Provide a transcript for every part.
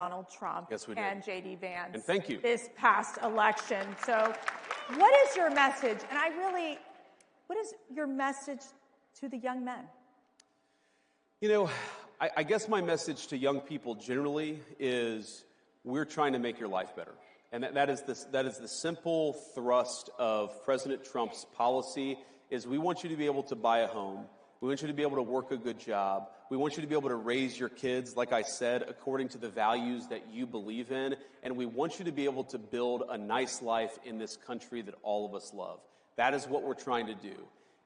Donald Trump and JD Vance. And thank you. This past election. So what is your message? And what is your message to the young men? You know, I guess my message to young people generally is we're trying to make your life better. And that is the simple thrust of President Trump's policy is we want you to be able to buy a home. We want you to be able to work a good job. We want you to be able to raise your kids, like I said, according to the values that you believe in. And we want you to be able to build a nice life in this country that all of us love. That is what we're trying to do.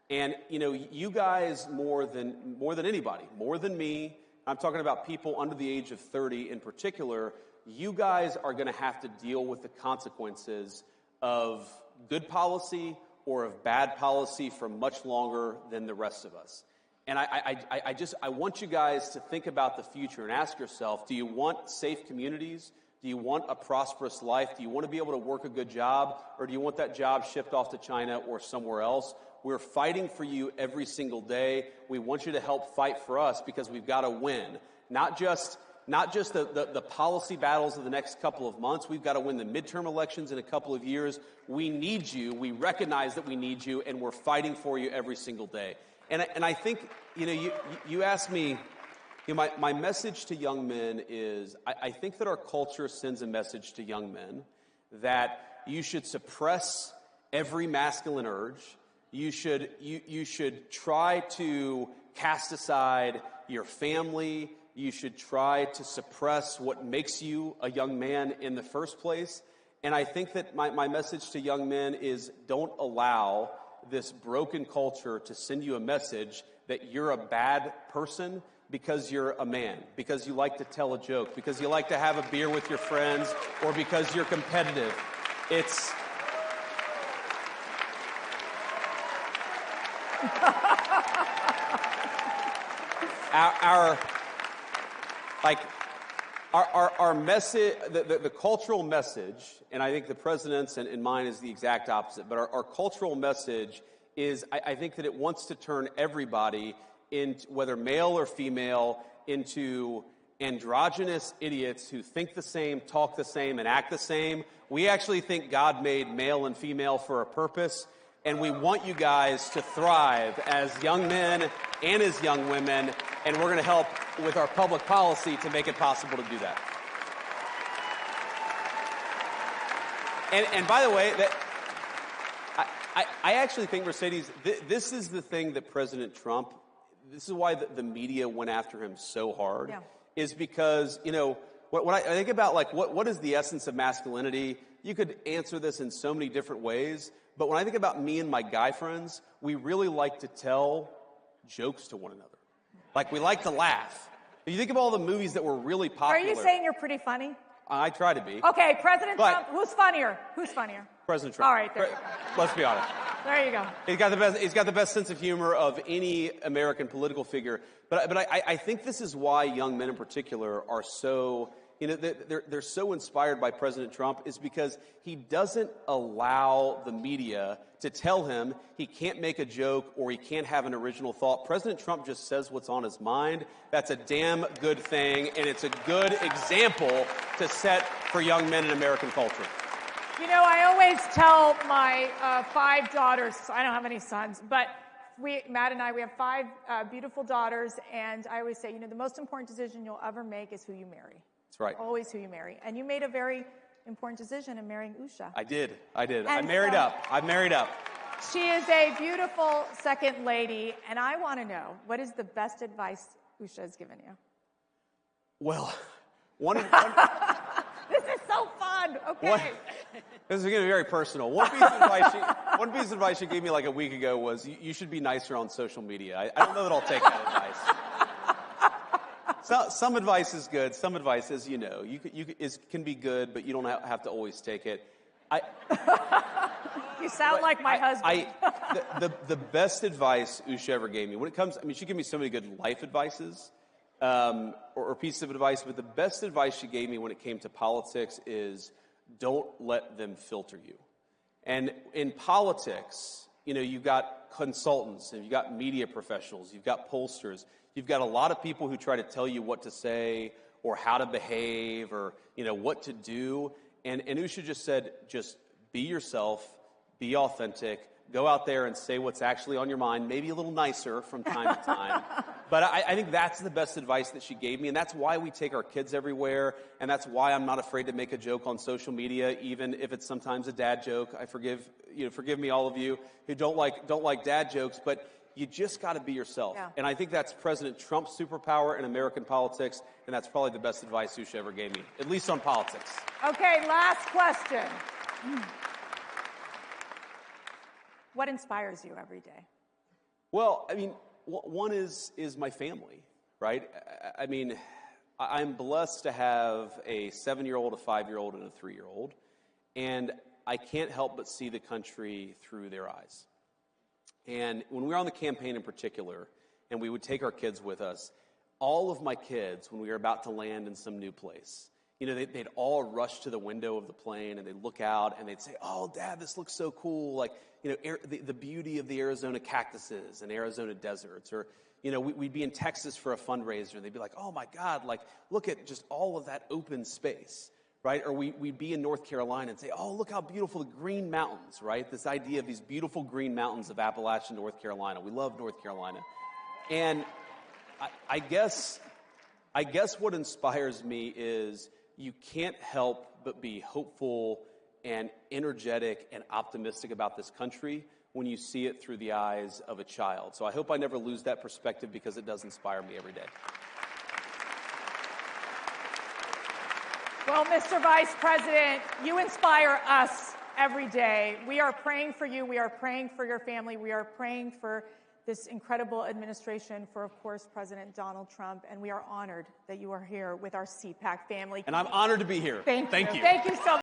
And, you know, you guys more than anybody, more than me, I'm talking about people under the age of 30 in particular, you guys are going to have to deal with the consequences of good policy or of bad policy for much longer than the rest of us. And I want you guys to think about the future and ask yourself, do you want safe communities? Do you want a prosperous life? Do you want to be able to work a good job? Or do you want that job shipped off to China or somewhere else? We're fighting for you every single day. We want you to help fight for us because we've got to win. Not just the policy battles of the next couple of months. We've got to win the midterm elections in a couple of years. We need you. We recognize that we need you, and we're fighting for you every single day. And I think, you know, you asked me, you know, my message to young men is I think that our culture sends a message to young men that you should suppress every masculine urge. You should try to cast aside your family. You should try to suppress what makes you a young man in the first place. And I think that my message to young men is don't allow this broken culture to send you a message that you're a bad person because you're a man, because you like to tell a joke, because you like to have a beer with your friends, or because you're competitive. It's... Our message, the cultural message, and I think the president's and mine is the exact opposite, but our cultural message is, I think that it wants to turn everybody, whether male or female, into androgynous idiots who think the same, talk the same, and act the same. We actually think God made male and female for a purpose, and we want you guys to thrive as young men and as young women, and we're going to help with our public policy to make it possible to do that. And by the way, I actually think, Mercedes, this is the thing that President Trump, this is why the media went after him so hard, is because, you know, when I think about, like, what is the essence of masculinity, you could answer this in so many different ways, but when I think about me and my guy friends, we really like to tell jokes to one another. Like, we like to laugh. If you think of all the movies that were really popular... Are you saying you're pretty funny? I try to be. Okay, President Trump, who's funnier? Who's funnier? President Trump. All right, there you go. Let's be honest. There you go. He's got the best sense of humor of any American political figure. But I think this is why young men in particular are so... You know, they're so inspired by President Trump is because he doesn't allow the media to tell him he can't make a joke or he can't have an original thought. President Trump just says what's on his mind. That's a damn good thing, and it's a good example to set for young men in American culture. You know, I always tell my 5 daughters, I don't have any sons, but Matt and I, we have 5 beautiful daughters, and I always say, you know, the most important decision you'll ever make is who you marry. That's right. Always who you marry. And you made a very important decision in marrying Usha. I did. I married up. I married up. She is a beautiful second lady, and I want to know, what is the best advice Usha has given you? Well, one This is so fun. Okay. This is going to be very personal. One piece of advice she gave me like a week ago was, you should be nicer on social media. I don't know that I'll take that advice. Some advice is good. Some advice is, you know, can be good, but you don't have to always take it. You sound like my husband. The best advice Usha ever gave me, when it comes, I mean, she gave me so many good life advices or pieces of advice, but the best advice she gave me when it came to politics is don't let them filter you. And in politics, you know, you've got consultants, and you've got media professionals, you've got pollsters, you've got a lot of people who try to tell you what to say or how to behave or, what to do. And Usha just said, just be yourself, be authentic, go out there and say what's actually on your mind, maybe a little nicer from time to time. But I think that's the best advice that she gave me, and that's why we take our kids everywhere, and that's why I'm not afraid to make a joke on social media, even if it's sometimes a dad joke. I forgive me, all of you who don't like dad jokes, but you just got to be yourself. Yeah. And I think that's President Trump's superpower in American politics, and that's probably the best advice Usha ever gave me, at least on politics. Okay, last question. What inspires you every day? Well, one is my family, right? I'm blessed to have a 7-year-old, a 5-year-old, and a 3-year-old, and I can't help but see the country through their eyes. And when we were on the campaign in particular, and we would take our kids with us, all of my kids, when we were about to land in some new place, they'd all rush to the window of the plane and they'd look out and they'd say, "Oh, Dad, this looks so cool." Like, the beauty of the Arizona cactuses and Arizona deserts. Or, we'd be in Texas for a fundraiser and they'd be like, "Oh my God, like, look at just all of that open space." Right? Or we'd be in North Carolina and say, "Oh, look how beautiful the Green Mountains," right? This idea of these beautiful green mountains of Appalachia, North Carolina. We love North Carolina. And I guess what inspires me is you can't help but be hopeful and energetic and optimistic about this country when you see it through the eyes of a child. So I hope I never lose that perspective because it does inspire me every day. Well, Mr. Vice President, you inspire us every day. We are praying for you. We are praying for your family. We are praying for this incredible administration, for, of course, President Donald Trump. And we are honored that you are here with our CPAC family. And I'm honored to be here. Thank you. you. Thank you so much.